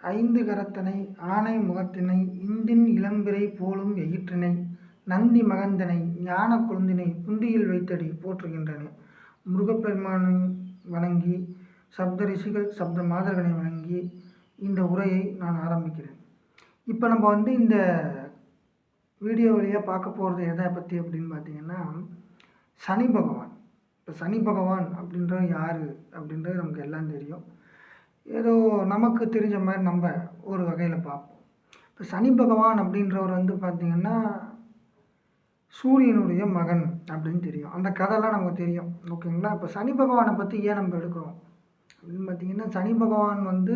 ஐந்து கரத்தனை ஆனை முகத்தினை இந்தின் இளம்பிறை போலும் எயிற்றினை நந்தி மகந்தனை ஞான கொழுந்தினை புந்தியில் வைத்தடி போற்றுகின்றன. முருகப்பெருமானை வணங்கி சப்த ரிஷிகள் சப்த மாதர்களை வணங்கி இந்த உரையை நான் ஆரம்பிக்கிறேன். இப்போ நம்ம இந்த வீடியோ வழியாக பார்க்க போகிறது எதை பற்றி அப்படின்னு பார்த்தீங்கன்னா, சனி பகவான். இப்போ சனி பகவான் அப்படின்றது யார் அப்படின்றது நமக்கு எல்லாம் தெரியும். ஏதோ நமக்கு தெரிஞ்ச மாதிரி நம்ம ஒரு வகையில் பார்ப்போம். இப்போ சனி பகவான் அப்படின்றவர் பார்த்திங்கன்னா சூரியனுடைய மகன் அப்படின்னு தெரியும். அந்த கதைலாம் நமக்கு தெரியும், ஓகேங்களா. இப்போ சனி பகவானை பற்றி ஏன் நம்ம எடுக்கிறோம் அப்படின்னு பார்த்திங்கன்னா, சனி பகவான்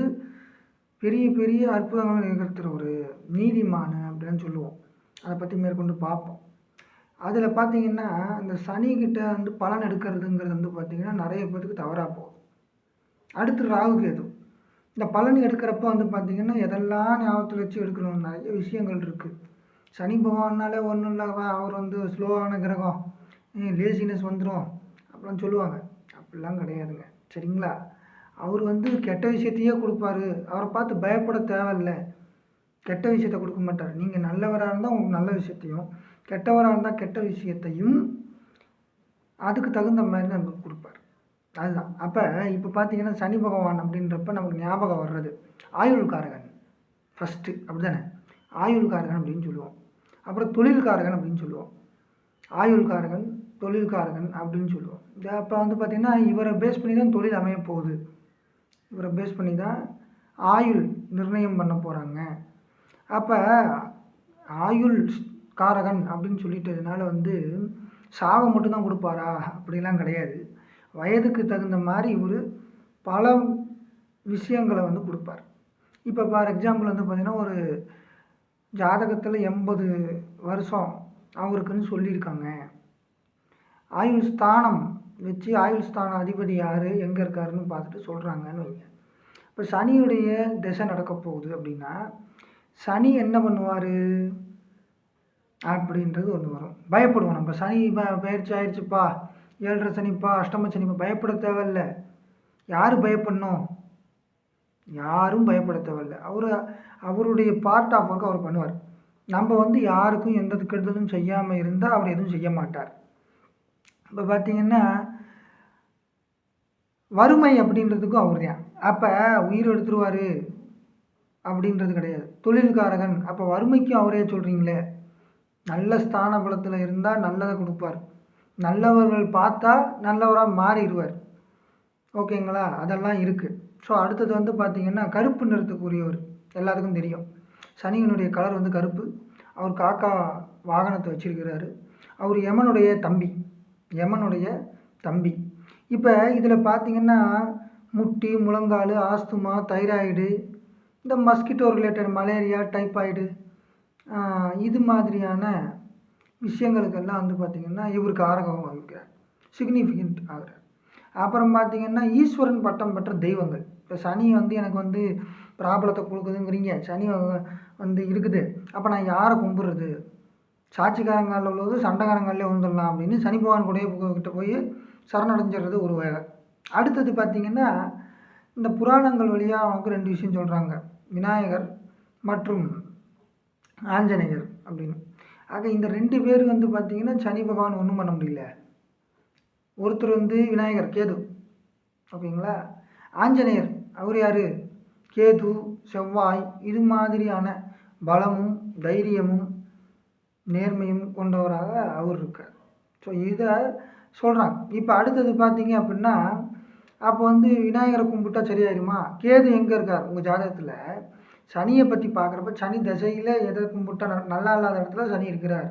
பெரிய பெரிய அற்புதங்கள் நிகழ்த்துகிற ஒரு நீதிமான் அப்படின்னு சொல்லுவோம். அதை பற்றி மேற்கொண்டு பார்ப்போம். அதில் பார்த்திங்கன்னா இந்த சனிக்கிட்ட பலன் எடுக்கிறதுங்கிறது பார்த்திங்கன்னா நிறைய பேருக்கு தவறாக போகும். அடுத்து ராகு கேது. இந்த பலன் எடுக்கிறப்ப பார்த்திங்கன்னா எதெல்லாம் ஞாபகத்தில் வச்சு எடுக்கணும், நிறைய விஷயங்கள் இருக்குது. சனி பகவானாலே ஒன்றும் இல்லை, அவர் ஸ்லோவான கிரகம், லேசினஸ் வந்துடும் அப்படிலாம் சொல்லுவாங்க. அப்படிலாம் கிடையாதுங்க, சரிங்களா. அவர் கெட்ட விஷயத்தையே கொடுப்பாரு. அவரை பார்த்து பயப்பட தேவையில்லை. கெட்ட விஷயத்தை கொடுக்க மாட்டார். நீங்கள் நல்லவராக இருந்தால் உங்களுக்கு நல்ல விஷயத்தையும், கெட்டவராக இருந்தால் கெட்ட விஷயத்தையும் அதுக்கு தகுந்த மாதிரி நமக்கு கொடுப்பார். அதுதான். இப்போ பார்த்தீங்கன்னா சனி பகவான் அப்படின்றப்ப நமக்கு ஞாபகம் வர்றது ஆயுள்காரகன் ஃபஸ்ட்டு, அப்படி தானே. ஆயுள்காரகன் அப்படின்னு சொல்லுவோம். அப்புறம் தொழில்காரகன் அப்படின்னு சொல்லுவோம். ஆயுள்காரகன், தொழில்காரகன் அப்படின்னு சொல்லுவோம். அப்போ பார்த்திங்கன்னா இவரை பேஸ் பண்ணி தான் தொழில் அமைய போகுது. இவரை பேஸ் பண்ணி தான் ஆயுள் நிர்ணயம் பண்ண போகிறாங்க. அப்போ ஆயுள் காரகன் அப்படின்னு சொல்லிட்டதுனால சாவை மட்டும்தான் கொடுப்பாரா அப்படிலாம் கிடையாது. வயதுக்கு தகுந்த மாதிரி இவர் பல விஷயங்களை கொடுப்பார். இப்போ ஃபார் எக்ஸாம்பிள் பார்த்திங்கன்னா ஒரு ஜாதகத்தில் 80 வருஷம் அவருக்குன்னு சொல்லியிருக்காங்க. ஆயுள் ஸ்தானம் வச்சு ஆயுள் ஸ்தான அதிபதி யார், எங்கே இருக்காருன்னு பார்த்துட்டு சொல்கிறாங்கன்னு வைங்க. இப்போ சனியுடைய திசை நடக்க போகுது அப்படின்னா சனி என்ன பண்ணுவார் அப்படின்றது ஒன்று வரும். பயப்படுவோம் நம்ம. சனி பயிற்சி ஆயிடுச்சுப்பா, 7.5 சனிப்பா, அஷ்டம சனிப்பா, பயப்பட தேவையில்லை. யார் பயப்படணும்? யாரும் பயப்பட தேவையில்லை. அவருடைய பார்ட் ஆஃப் ஒர்க் அவர் பண்ணுவார். நம்ம யாருக்கும் எந்த கெடுதலும் செய்யாமல் இருந்தால் அவர் எதுவும் செய்ய மாட்டார். இப்போ பார்த்திங்கன்னா வறுமை அப்படின்றதுக்கும் அவர் தான். அப்போ உயிர் எடுத்துருவார் அப்படின்றது கிடையாது. தொழில்காரகன், அப்போ வறுமைக்கும் அவரே சொல்கிறீங்களே. நல்ல ஸ்தான பலத்தில் இருந்தால் நல்லதை கொடுப்பார். நல்லவர்கள் பார்த்தா நல்லவராக மாறிடுவார், ஓகேங்களா. அதெல்லாம் இருக்குது. ஸோ அடுத்தது பார்த்திங்கன்னா கருப்பு நிறத்துக்குரியவர் எல்லாத்துக்கும் தெரியும். சனியினுடைய கலர் கருப்பு. அவர் காக்கா வாகனத்தை வச்சிருக்கிறாரு. அவர் யமனுடைய தம்பி. இப்போ இதில் பார்த்திங்கன்னா முட்டி, முழங்கால், ஆஸ்துமா, தைராய்டு, இந்த மஸ்கிட்டோ ரிலேட்டட் மலேரியா, டைப்பாய்டு, இது மாதிரியான விஷயங்களுக்கெல்லாம் பார்த்திங்கன்னா இவருக்கு ஆரகம் இருக்கிறார், சிக்னிஃபிகண்ட் ஆகிறார். அப்புறம் பார்த்திங்கன்னா ஈஸ்வரன் பட்டம் பெற்ற தெய்வங்கள். இப்போ சனி எனக்கு பிராபலத்தை கொடுக்குதுங்கிறீங்க, சனி இருக்குது. அப்போ நான் யாரை கும்பிட்றது? சாட்சிக்காரங்காலில் உள்ளது சண்டைக்காரங்காலே வந்துடலாம் அப்படின்னு சனி பகவான் கிட்ட போய் சரணடைஞ்சிடுறது ஒரு வேலை. அடுத்தது பார்த்திங்கன்னா இந்த புராணங்கள் வழியாக அவனுக்கு 2 விஷயம் சொல்கிறாங்க, விநாயகர் மற்றும் ஆஞ்சநேயர் அப்படின்னு. ஆக இந்த 2 பேர் பார்த்திங்கன்னா சனி பகவான் ஒன்றும் பண்ண முடியல. ஒருத்தர் விநாயகர், கேது, ஓகேங்களா. ஆஞ்சநேயர் அவர் யார்? கேது, செவ்வாய், இது மாதிரியான பலமும் தைரியமும் நேர்மையும் கொண்டவராக அவர் இருக்கார். ஸோ இதை சொல்கிறாங்க. இப்போ அடுத்தது பார்த்தீங்க அப்படின்னா அப்போ விநாயகரை கும்பிட்டா சரியாயிருமா? கேது எங்கே இருக்கார் உங்கள் ஜாதகத்தில்? சனியை பற்றி பார்க்குறப்ப சனி தசையில் எதை கும்பிட்டா நல்லா இல்லாத இடத்துல சனி இருக்கிறார்,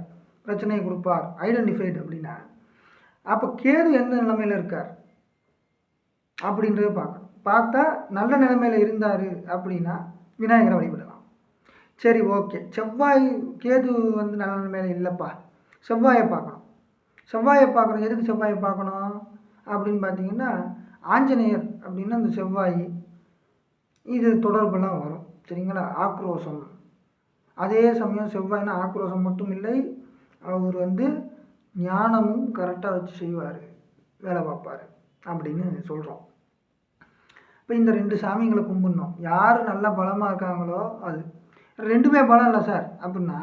பிரச்சனையை கொடுப்பார், ஐடென்டிஃபைடு அப்படின்னா. அப்போ கேது எந்த நிலைமையில் இருக்கார் அப்படின்றத பார்க்கணும். பார்த்தா நல்ல நிலைமையில் இருந்தார் அப்படின்னா விநாயகரை வழிபடலாம். சரி, ஓகே. செவ்வாய், கேது நல்ல நிலைமையில் இல்லைப்பா, செவ்வாயை பார்க்கணும். செவ்வாயை பார்க்கணும். எதுக்கு செவ்வாயை பார்க்கணும் அப்படின்னு பார்த்தீங்கன்னா ஆஞ்சநேயர் அப்படின்னா அந்த செவ்வாய் இது தொடர்பெல்லாம் வரும், சரிங்களா. ஆக்ரோஷம், அதே சமயம் செவ்வாய்னா ஆக்ரோஷம் மட்டும் இல்லை, அவர் ஞானமும் கரெக்டாக வச்சு செய்வார், வேலை பார்ப்பார் அப்படின்னு சொல்கிறோம். இப்போ இந்த 2 சாமிங்களை கும்பிடணும். யார் நல்லா பலமாக இருக்காங்களோ அது. 2மே பலம் இல்லை சார் அப்படின்னா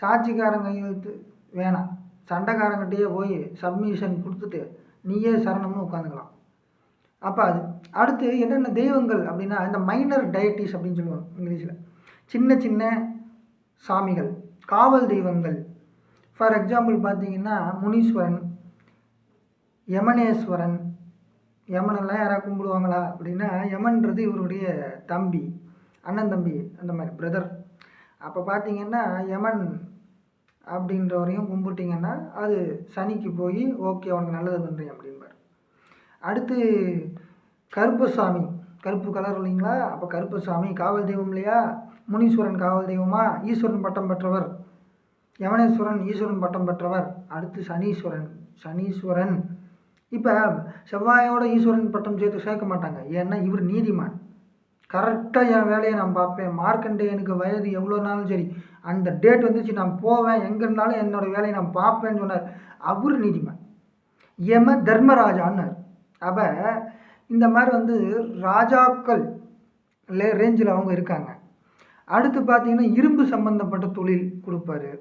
சாட்சிக்காரன் கையெழுத்து வேணாம், சண்டைக்காரங்கிட்டேயே போய் சப்மிஷன் கொடுத்துட்டு நீயே சரணம்னு உட்காந்துக்கலாம். அப்போ அது அடுத்து என்னென்ன தெய்வங்கள் அப்படின்னா இந்த மைனர் டயட்டிஸ் அப்படின்னு சொல்லுவாங்க இங்கிலீஷில். சின்ன சின்ன சாமிகள், காவல் தெய்வங்கள். ஃபார் எக்ஸாம்பிள் பார்த்தீங்கன்னா முனீஸ்வரன், யமனேஸ்வரன். யமனெல்லாம் யாராவது கும்பிடுவாங்களா அப்படின்னா யமன்றது இவருடைய தம்பி, அண்ணன் தம்பி, அந்த மாதிரி பிரதர். அப்போ பார்த்தீங்கன்னா யமன் அப்படின்றவரையும் கும்பிட்டிங்கன்னா அது சனிக்கு போய் ஓகே அவனுக்கு நல்லது பண்ணுறேன் அப்படின்பார். அடுத்து கருப்பசாமி, கருப்பு கலர் இல்லைங்களா, அப்போ கருப்பசாமி காவல் தெய்வம் இல்லையா. முனீஸ்வரன் காவல் தெய்வமா, ஈஸ்வரன் பட்டம் பெற்றவர். யமனேஸ்வரன் ஈஸ்வரன் பட்டம் பெற்றவர். அடுத்து சனீஸ்வரன், சனீஸ்வரன். இப்போ செவ்வாயோட ஈஸ்வரன் பட்டம் சேர்க்க மாட்டாங்க, ஏன்னா இவர் நீதிமான். கரெக்டாக என் வேலையை நான் பார்ப்பேன். மார்க்கண்டேயனுக்கு வயது எவ்வளோனாலும் சரி, அந்த டேட் வந்துச்சு நான் போவேன், எங்கே இருந்தாலும் என்னோடய வேலையை நான் பார்ப்பேன்னு சொன்னார். அவர் நீதிமான். யம தர்மராஜான்னார். அப்போ இந்த மாதிரி ராஜாக்கள் ரேஞ்சில் அவங்க இருக்காங்க. அடுத்து பார்த்தீங்கன்னா இரும்பு சம்பந்தப்பட்ட தொழில் கொடுப்பாரு,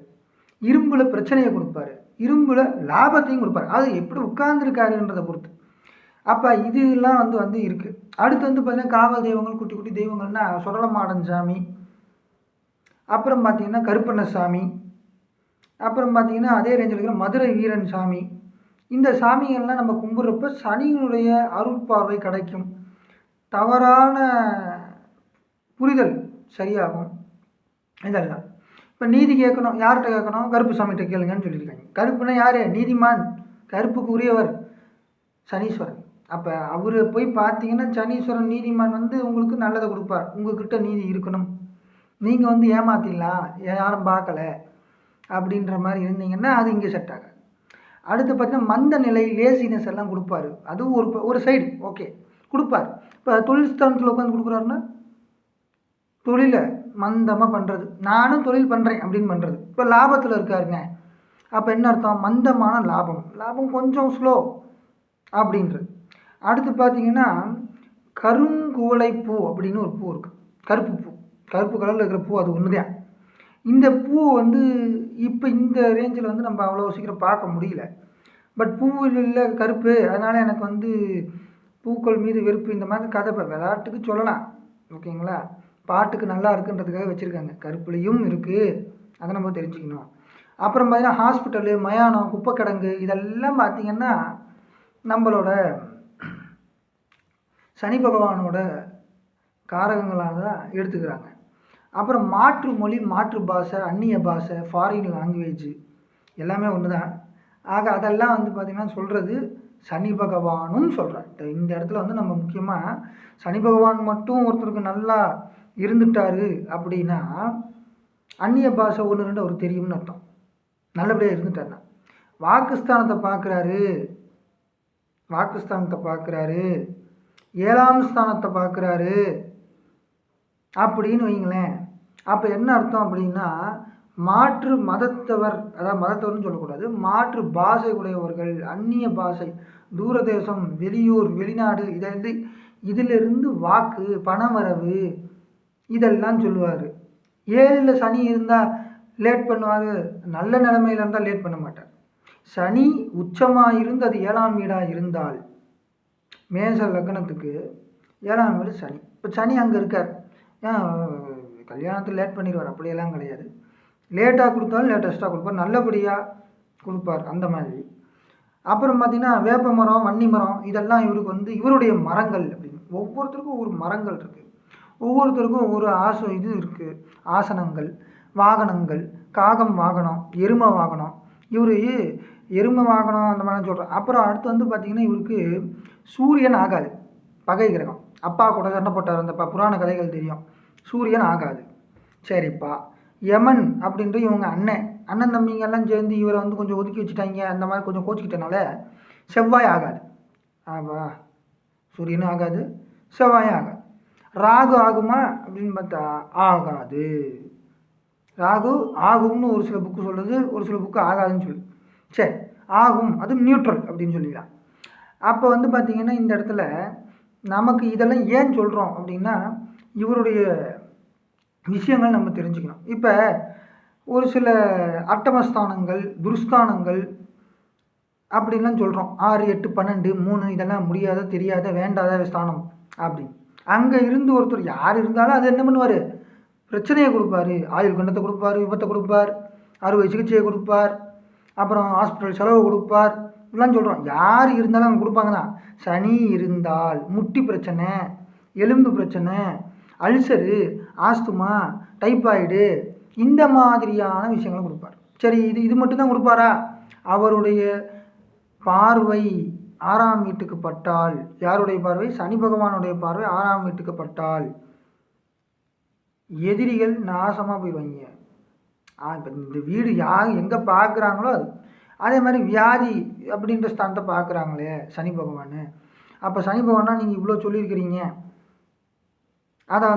இரும்பில் பிரச்சனையை கொடுப்பாரு, இரும்பில் லாபத்தையும் கொடுப்பாரு. அது எப்படி உட்கார்ந்துருக்காருன்றதை பொறுத்து. அப்போ இதெல்லாம் இருக்குது. அடுத்து பார்த்தீங்கன்னா காவல் தெய்வங்கள், குட்டி குட்டி தெய்வங்கள்னா சுடலமாடன் சாமி, அப்புறம் பார்த்தீங்கன்னா கருப்பண்ணசாமி, அப்புறம் பார்த்தீங்கன்னா அதே ரேஞ்சில் இருக்கிற மதுரை வீரன் சாமி. இந்த சாமிகள்லாம் நம்ம கும்பிட்றப்ப சனியினுடைய அருட்பார்வை கிடைக்கும், தவறான புரிதல் சரியாகும். இதெல்லாம் இப்போ நீதி கேட்கணும், யார்கிட்ட கேட்கணும்? கருப்பு சாமிகிட்ட கேளுங்கன்னு சொல்லியிருக்காங்க. கருப்புனா யார்? நீதிமான், கருப்புக்கு உரியவர் சனீஸ்வரன். அப்போ அவர் போய் பார்த்தீங்கன்னா சனீஸ்வரன் நீதிமான் உங்களுக்கு நல்லதை கொடுப்பார். உங்கள்கிட்ட நீதி இருக்கணும், நீங்கள் ஏமாத்திடலாம், யாரும் பார்க்கல அப்படின்ற மாதிரி இருந்தீங்கன்னா அது இங்கே செட் ஆகாது. அடுத்து பார்த்தீங்கன்னா மந்த நிலை, லேசினஸ் எல்லாம் கொடுப்பாரு. அதுவும் ஒரு சைடு ஓகே கொடுப்பார். இப்போ தொழில் ஸ்தானத்தில் உட்காந்து கொடுக்குறாருன்னா தொழிலை மந்தமாக பண்ணுறது, நானும் தொழில் பண்ணுறேன் அப்படின்னு பண்ணுறது. இப்போ லாபத்தில் இருக்காருங்க, அப்போ என்ன அர்த்தம்? மந்தமான லாபம், லாபம் கொஞ்சம் ஸ்லோ அப்படின்றது. அடுத்து பார்த்தீங்கன்னா கருங்குவளை பூ அப்படின்னு ஒரு பூ இருக்குது, கருப்பு பூ, கருப்பு கலரில் இருக்கிற பூ, அது ஒன்று தான். இந்த பூ இப்போ இந்த ரேஞ்சில் நம்ம அவ்வளோ சீக்கிரம் பார்க்க முடியல. பட் பூவில் கருப்பு, அதனால் எனக்கு பூக்கள் மீது வெறுப்பு, இந்த மாதிரி கதை இப்போ விளையாட்டுக்கு சொல்லலாம், ஓகேங்களா. பாட்டுக்கு நல்லா இருக்குன்றதுக்காக வச்சுருக்காங்க. கருப்புலேயும் இருக்குது, அதை நம்ம தெரிஞ்சுக்கணும். அப்புறம் பார்த்தீங்கன்னா ஹாஸ்பிட்டலு, மயானம், குப்பை கிடங்கு, இதெல்லாம் பார்த்திங்கன்னா நம்மளோட சனி பகவானோட காரகங்களாக தான் எடுத்துக்கிறாங்க. அப்புறம் மாற்று மொழி, மாற்று பாஷை, அந்நிய பாஷை, ஃபாரின் லாங்குவேஜ் எல்லாமே ஒன்று தான். ஆக அதெல்லாம் பார்த்திங்கன்னா சொல்கிறது சனி பகவானும் சொல்கிறார். இந்த இடத்துல நம்ம முக்கியமாக சனி பகவான் மட்டும் ஒருத்தருக்கு நல்லா இருந்துட்டாரு அப்படின்னா அந்நிய பாஷை 1-2 அவருக்கு தெரியும்னு அர்த்தம். நல்லபடியாக இருந்துட்டாருன்னா வாக்குஸ்தானத்தை பார்க்குறாரு, 7ஆம் ஸ்தானத்தை பார்க்குறாரு அப்படின்னு வைங்களேன். அப்போ என்ன அர்த்தம் அப்படின்னா மாற்று மதத்தவர், அதாவது மதத்தவர்னு சொல்லக்கூடாது, மாற்று பாஷை உடையவர்கள், அந்நிய பாஷை, தூரதேசம், வெளியூர், வெளிநாடு, இதிலிருந்து வாக்கு, பணவரவு இதெல்லாம் சொல்லுவார். 7ல் சனி இருந்தால் லேட் பண்ணுவார், நல்ல நிலைமையில் இருந்தால் லேட் பண்ண மாட்டார். சனி உச்சமாக இருந்து அது 7ஆம் வீடாக இருந்தால், மேஷ லக்னத்துக்கு 7ஆம் வீடு சனி. இப்போ சனி அங்கே இருக்கார், ஏன் கல்யாணத்தில் லேட் பண்ணிடுவார்? அப்படியெல்லாம் கிடையாது. லேட்டாக கொடுத்தாலும் லேட்டஸ்ட்டாக கொடுப்பார், நல்லபடியாக கொடுப்பார், அந்த மாதிரி. அப்புறம் பார்த்திங்கன்னா வேப்ப மரம், வன்னி மரம், இதெல்லாம் இவருக்கு இவருடைய மரங்கள் அப்படின்னு. ஒவ்வொருத்தருக்கும் ஒவ்வொரு மரங்கள் இருக்குது, ஒவ்வொருத்தருக்கும் ஒவ்வொரு இது இருக்குது. ஆசனங்கள், வாகனங்கள், காகம் வாகனம், எருமை வாகனம், இவர் எருமை வாகனம் அந்த மாதிரி சொல்கிறேன். அப்புறம் அடுத்து பார்த்திங்கன்னா இவருக்கு சூரியன் ஆகாது, பகை கிரகம். அப்பா கூட சண்டை போட்டார், அந்த புராண கதைகள் தெரியும். சூரியன் ஆகாது. சரிப்பா, யமன் அப்படின்ற இவங்க அண்ணன் தம்பிங்கெல்லாம் சேர்ந்து இவரை கொஞ்சம் ஒதுக்கி வச்சுட்டாங்க, அந்த மாதிரி கொஞ்சம் கோச்சிக்கிட்டனால செவ்வாய் ஆகாது. ஆவா, சூரியனும் ஆகாது, செவ்வாயும் ஆகாது. ராகு ஆகுமா அப்படின்னு பார்த்தா ஆகாது. ராகு ஆகும்னு ஒரு சில புக்கு சொல்லுது, ஒரு சில புக்கு ஆகாதுன்னு சொல்லு. சரி, ஆகும், அது நியூட்ரல் அப்படின்னு சொல்லிடலாம். அப்போ பார்த்திங்கன்னா இந்த இடத்துல நமக்கு இதெல்லாம் ஏன் சொல்கிறோம் அப்படின்னா, இவருடைய விஷயங்கள் நம்ம தெரிஞ்சுக்கணும். இப்போ ஒரு சில அட்டமஸ்தானங்கள், துர்ஸ்தானங்கள் அப்படின்லாம் சொல்கிறோம். 6, 8, 12, 3 இதெல்லாம் முடியாத, தெரியாத, வேண்டாத ஸ்தானம் அப்படின்னு. அங்கே இருந்து ஒருத்தர் யார் இருந்தாலும் அது என்ன பண்ணுவார்? பிரச்சனையை கொடுப்பாரு. ஆயுள் கண்டத்தை கொடுப்பார், விபத்தை கொடுப்பார், அறுவை சிகிச்சையை கொடுப்பார், அப்புறம் ஹாஸ்பிட்டல் செலவு கொடுப்பார், இப்படிலாம் சொல்கிறோம். யார் இருந்தாலும் அவங்க கொடுப்பாங்க தான். சனி இருந்தால் முட்டி பிரச்சனை, எலும்பு பிரச்சனை, அல்சரு, ஆஸ்துமா, டைப்பாய்டு இந்த மாதிரியான விஷயங்களை கொடுப்பார். சரி, இது மட்டும்தான் கொடுப்பாரா? அவருடைய பார்வை 6ஆம் வீட்டுக்கு பட்டால், யாருடைய பார்வை? சனி பகவானுடைய பார்வை 6ஆம் வீட்டுக்கு பட்டால் எதிரிகள் நாசமாக போயிடுவாங்க. இப்போ இந்த வீடு யார் எங்கே பார்க்குறாங்களோ அது. அதே மாதிரி வியாதி அப்படின்ற ஸ்தானத்தை பார்க்குறாங்களே சனி பகவான். அப்போ சனி பகவானா நீங்கள் இவ்வளோ சொல்லியிருக்கிறீங்க, அதை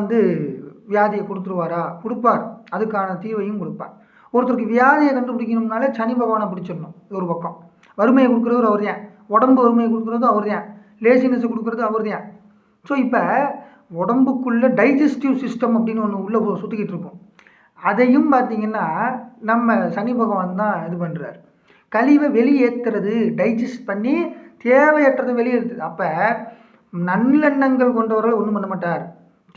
வியாதியை கொடுத்துருவாரா? கொடுப்பார். அதுக்கான தீர்வையும் கொடுப்பார். ஒருத்தருக்கு வியாதியை கண்டுபிடிக்கணும்னாலே சனி பகவானை பிடிச்சிடணும். ஒரு பக்கம் வறுமையை கொடுக்குறவர் அவர் தான், உடம்பு வறுமையை கொடுக்குறதும் அவர் தான், லேசினஸ் கொடுக்குறது அவர் தான். ஸோ இப்போ உடம்புக்குள்ளே டைஜஸ்டிவ் சிஸ்டம் அப்படின்னு ஒன்று உள்ளே சுற்றிக்கிட்டு இருக்கும். அதையும் பார்த்திங்கன்னா நம்ம சனி பகவான் தான் இது பண்ணுறார். கழிவை வெளியேற்றுறது, டைஜஸ்ட் பண்ணி தேவையற்றதை வெளியேற்றுது. அப்போ நல்லெண்ணங்கள் கொண்டவர்கள் ஒன்றும் பண்ண மாட்டார்.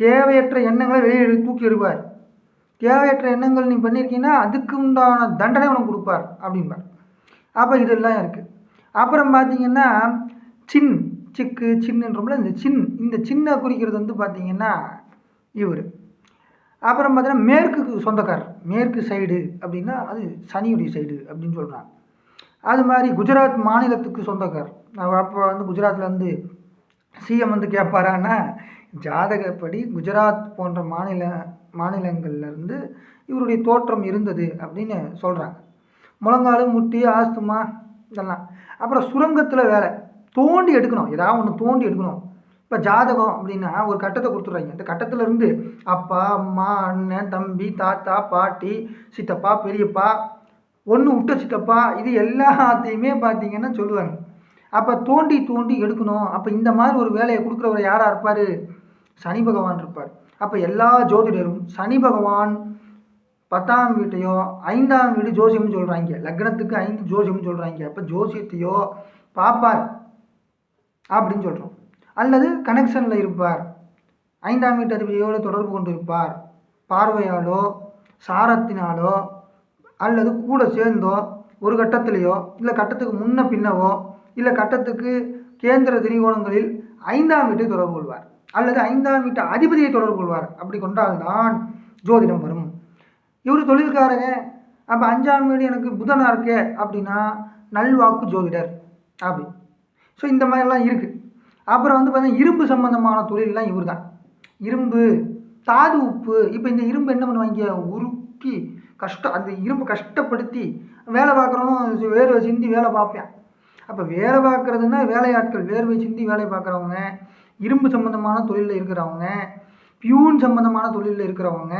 தேவையற்ற எண்ணங்களை வெளியே தூக்கி எறிவார். தேவையற்ற எண்ணங்கள் நீ பண்ணியிருக்கீங்கன்னா அதுக்கு உண்டான தண்டனை உனக்கு கொடுப்பார் அப்படின்பார். அப்போ இதெல்லாம் இருக்குது. அப்புறம் பார்த்திங்கன்னா சிக்கு சின்னுன்றோம்ல, இந்த சின்ன குறிக்கிறது பார்த்திங்கன்னா இவர். அப்புறம் பார்த்தீங்கன்னா மேற்குக்கு சொந்தக்காரர், மேற்கு சைடு அப்படின்னா அது சனியுடைய சைடு அப்படின்னு சொல்கிறாங்க. அது மாதிரி குஜராத் மாநிலத்துக்கு சொந்தக்காரர். அப்போ குஜராத்தில் சிஎம் கேட்பாரான்னா, ஜாதகப்படி குஜராத் போன்ற மாநிலங்கள்லேருந்து இவருடைய தோற்றம் இருந்தது அப்படின்னு சொல்கிறாங்க. முழங்கால், முட்டி, ஆஸ்துமா இதெல்லாம். அப்புறம் சுரங்கத்தில் வேலை தோண்டி எடுக்கணும், ஏதாவது ஒன்று தோண்டி எடுக்கணும். இப்போ ஜாதகம் அப்படின்னா ஒரு கட்டத்தை கொடுத்துட்றாங்க. அந்த கட்டத்திலேருந்து அப்பா, அம்மா, அண்ணன், தம்பி, தாத்தா, பாட்டி, சித்தப்பா, பெரியப்பா, ஒன்று விட்ட சித்தப்பா, இது எல்லாத்தையுமே பார்த்திங்கன்னா சொல்லுவாங்க. அப்போ தோண்டி தோண்டி எடுக்கணும். அப்போ இந்த மாதிரி ஒரு வேலையை கொடுக்குறவர் யாராக இருப்பார்? சனி பகவான் இருப்பார். அப்போ எல்லா ஜோதிடரும் சனி பகவான் 10ஆம் வீட்டையோ 5ஆம் வீடு ஜோசியம்னு சொல்கிறாங்க. லக்னத்துக்கு 5 ஜோசியம்னு சொல்கிறாங்க. அப்போ ஜோசியத்தையோ பார்ப்பார் அப்படின்னு சொல்கிறோம். அல்லது கனெக்ஷனில் இருப்பார், 5ஆம் வீட்டு அதிபதியோடு தொடர்பு கொண்டு இருப்பார். பார்வையாலோ, சாரத்தினாலோ, அல்லது கூட சேர்ந்தோ, ஒரு கட்டத்திலேயோ, இல்லை கட்டத்துக்கு முன்ன பின்னவோ, இல்லை கட்டத்துக்கு கேந்திர திரிகோணங்களில் 5ஆம் வீட்டை தொடர்பு கொள்வார், அல்லது 5ஆம் வீட்டு அதிபதியை தொடர்பு கொள்வார். அப்படி கொண்டால்தான் ஜோதிடம் வரும். இவர் தொழில்காரங்க. அப்போ 5ஆம் வீடு எனக்கு புதனாக இருக்கே அப்படின்னா நல்வாக்கு ஜோதிடர் அப்படி. ஸோ இந்த மாதிரிலாம் இருக்குது. அப்புறம் பார்த்தீங்கன்னா இரும்பு சம்மந்தமான தொழிலெலாம் இவர் தான். இரும்பு, தாது உப்பு. இப்போ இந்த இரும்பு என்ன பண்ணுவாங்க? உருக்கி அந்த இரும்பு கஷ்டப்படுத்தி வேலை பார்க்குறவனும் வேர்வை சிந்தி வேலை பார்ப்பேன். அப்போ வேலை பார்க்குறதுன்னா வேலையாட்கள், வேர்வை சிந்தி வேலை பார்க்குறவங்க, இரும்பு சம்மந்தமான தொழிலில் இருக்கிறவங்க, பியூன் சம்மந்தமான தொழிலில் இருக்கிறவங்க,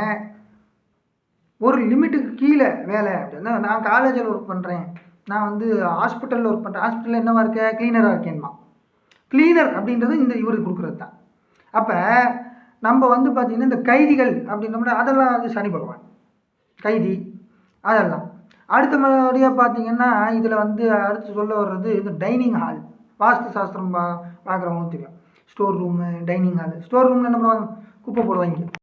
ஒரு லிமிட்டுக்கு கீழே வேலை அப்படின்னா, நான் காலேஜில் ஒர்க் பண்ணுறேன், நான் ஹாஸ்பிட்டலில் ஒர்க் பண்ணுறேன், ஹாஸ்பிட்டலில் என்னவா இருக்கேன்? க்ளீனராக இருக்கேன்மா. க்ளீனர் அப்படின்றது இந்த இவருக்கு கொடுக்குறது தான். அப்போ நம்ம பார்த்திங்கன்னா இந்த கைதிகள் அப்படின்னோம்னா அதெல்லாம் சனி பகவான், கைதி அதெல்லாம். அடுத்த முறையாக பார்த்திங்கன்னா இதில் அடுத்து சொல்ல வர்றது இந்த டைனிங் ஹால். வாஸ்து சாஸ்திரம் பார்க்குறவங்களும் தெரியும். Store room, dining hall. Store ரூமில் என்ன பண்ணுவாங்க? குப்பை போடுவாங்க.